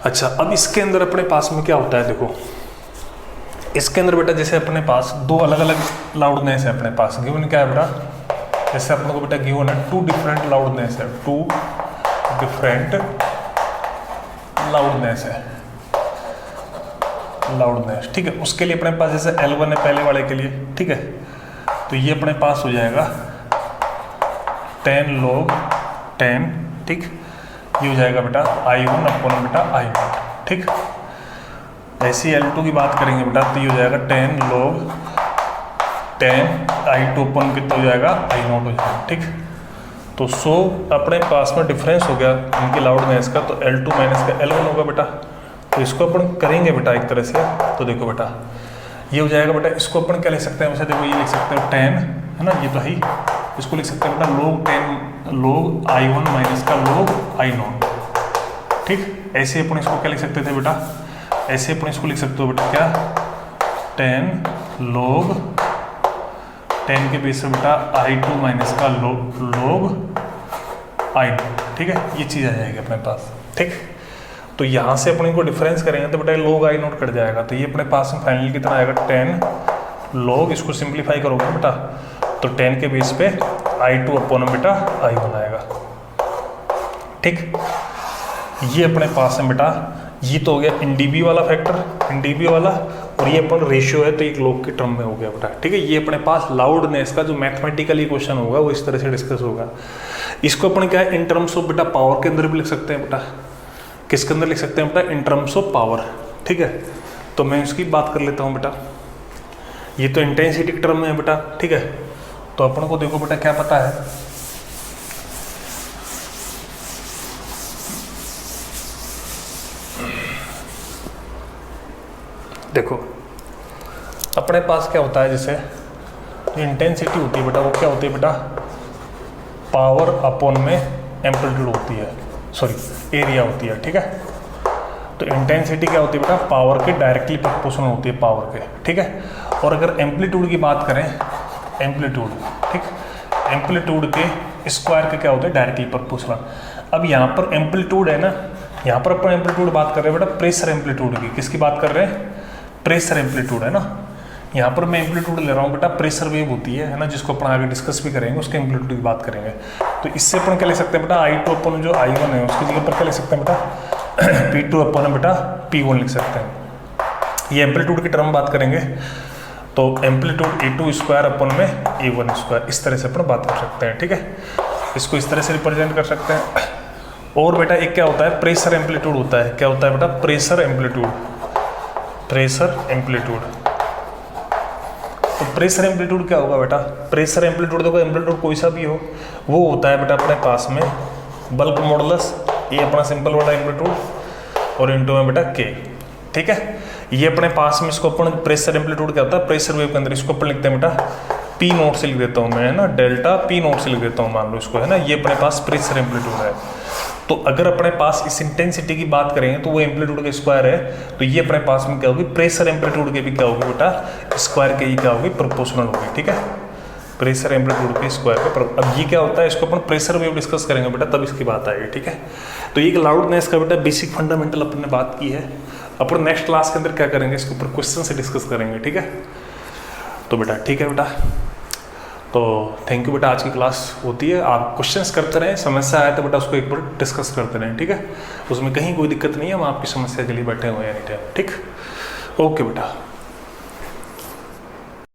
अच्छा, अब इसके अंदर अपने पास में क्या होता है, देखो इसके अंदर बेटा जैसे अपने पास दो अलग अलग लाउडनेस है अपने पास, गिवन क्या है बेटा, जैसे अपने को बेटा गिवन है 2 डिफरेंट लाउडनेस है, 2 डिफरेंट लाउडनेस है, लाउडनेस, ठीक है। उसके लिए अपने पास जैसे L1 है पहले वाले के लिए, ठीक है, तो ये अपने पास हो जाएगा 10 log 10, ठीक, ये हो जाएगा बेटा I1 अपॉन बेटा I0, ठीक। ऐसे L2 की बात करेंगे बेटा तो ये हो जाएगा 10 log 10 I2 अपॉन कितना हो जाएगा I0 हो जाएगा, ठीक। तो सो अपने पास में डिफरेंस हो गया इनकी लाउडनेस का, तो L2 माइनस का L1 होगा बेटा। तो इसको अपन करेंगे बेटा एक तरह से, तो देखो बेटा ये हो जाएगा बेटा, इसको अपन क्या लिख सकते हैं वैसे, देखो ये लिख सकते हैं 10 है ना, ये तो है, इसको लिख सकते हैं बेटा log 10 log I1 माइनस का log I0, ठीक। ऐसे अपन इसको क्या लिख सकते थे बेटा, ऐसे अपन इसको लिख सकते हो बेटा क्या 10 log 10 के बेस में बेटा I2 माइनस का log I0, ठीक है, ये चीज़ आ जाएगी अपने पास, ठीक। तो यहाँ से अपन इनको डिफरेंस करेंगे तो बेटा log I0 कट जाएगा, तो ये अपने पास में फाइनल कितना आएगा 10 log, इसको सिंप्लीफाई करोगे बेटा तो 10 के बेस पे I2 अपॉन बेटा I1 आएगा, ठीक। ये अपने पास है बेटा, ये तो हो गया NdB वाला फैक्टर, NdB वाला, और ये अपन रेशियो है तो एक log के टर्म में हो गया बेटा, ठीक है। ये अपने पास लाउडनेस का जो मैथमेटिकली क्वेश्चन होगा वो इस तरह से डिस्कस होगा। इसको अपन क्या है इन टर्म्स ऑफ बेटा पावर के अंदर भी लिख सकते हैं बेटा, किसके अंदर लिख सकते हैं बेटा, इन टर्म्स ऑफ पावर, ठीक है। तो मैं इसकी बात कर लेता हूँ बेटा, ये तो इंटेंसिटी के टर्म में है बेटा, ठीक है। तो अपन को देखो बेटा क्या पता है, देखो अपने पास क्या होता है, जैसे जो इंटेंसिटी होती है बेटा वो क्या होती है बेटा, पावर अपॉन में एम्पलीट्यूड होती है, सॉरी एरिया होती है, ठीक है। तो इंटेंसिटी क्या होती है बेटा, पावर के डायरेक्टली प्रोपोर्शनल होती है पावर के, ठीक है। और अगर एम्पलीट्यूड की बात करें, एम्पलीट्यूड, ठीक, एम्पलीट्यूड के स्क्वायर के क्या होते हैं डायरेक्टली प्रोपोर्शनल। अब यहाँ पर एम्पलीट्यूड है ना, यहाँ पर अपन एम्पलीट्यूड बात कर रहे हैं बेटा प्रेशर एम्पलीट्यूड की, किसकी बात कर रहे हैं, प्रेशर एम्पलीट्यूड है ना। यहाँ पर मैं एम्पलीट्यूड ले रहा हूँ बेटा, प्रेशर वेव होती है ना, जिसको अपन आगे डिस्कस भी करेंगे, उसके एम्पलीट्यूड की बात करेंगे। तो इससे अपन क्या लिख सकते हैं बेटा, I2 अपन जो I1 है उसकी जगह पर क्या लिख सकते हैं बेटा P2 अपन बेटा P1 लिख सकते हैं। ये एम्पलीट्यूड की टर्म बात करेंगे तो एम्पलीट्यूड A2 स्क्वायर अपन में A1 स्क्वायर, इस तरह से अपन बात कर सकते हैं, ठीक है। इसको इस तरह से रिप्रेजेंट कर सकते हैं। और बेटा एक क्या होता है, प्रेशर एम्पलीट्यूड होता है, क्या होता है बेटा, प्रेशर एम्पलीट्यूड, प्रेशर एम्पलीट्यूड। तो प्रेशर एम्पलीट्यूड क्या होगा बेटा, प्रेशर एम्पलीट्यूड देखो एम्पलीट्यूड कोई सा भी हो वो होता है बेटा अपने पास में बल्क मॉडुलस, ये अपना सिंपल वाला एम्पलीट्यूड, और इनटू में बेटा के, ठीक है। ये अपने पास में इसको अपन प्रेशर एम्पलीट्यूड क्या होता है, प्रेशर वेव के अंदर इसको अपन लिखते हैं बेटा P0 से लिख देता हूँ मैं, है ना, डेल्टा P0 से लिख देता हूँ मान लो इसको, है ना। ये अपने पास प्रेशर एम्पलीट्यूड है। तो अगर अपने पास इस इंटेंसिटी की बात करेंगे तो वो एम्पलीट्यूड का स्क्वायर है, तो ये अपने पास में क्या होगी, प्रेशर एम्पलीट्यूड के भी क्या होगी बेटा, स्क्वायर के ही क्या होगी, प्रोपोर्शनल होगी, ठीक है। प्रेशर एम्पलीट्यूड के स्क्वायर के, अब ये क्या होता है, इसको अपन प्रेशर वेव डिस्कस करेंगे बेटा तब इसकी बात आएगी, ठीक है। तो ये लाउडनेस का बेटा बेसिक फंडामेंटल अपन ने बात की है। अपन नेक्स्ट क्लास के अंदर क्या करेंगे, इसके ऊपर क्वेश्चन से डिस्कस करेंगे, ठीक है। तो बेटा ठीक है बेटा, तो थैंक यू बेटा। आज की क्लास होती है, आप क्वेश्चंस करते रहें, समस्या आए तो बेटा उसको एक बार डिस्कस करते रहें, ठीक है। उसमें कहीं कोई दिक्कत नहीं है, हम आपकी समस्या के लिए बैठे हुए हैं एनी टाइम, ठीक। ओके बेटा।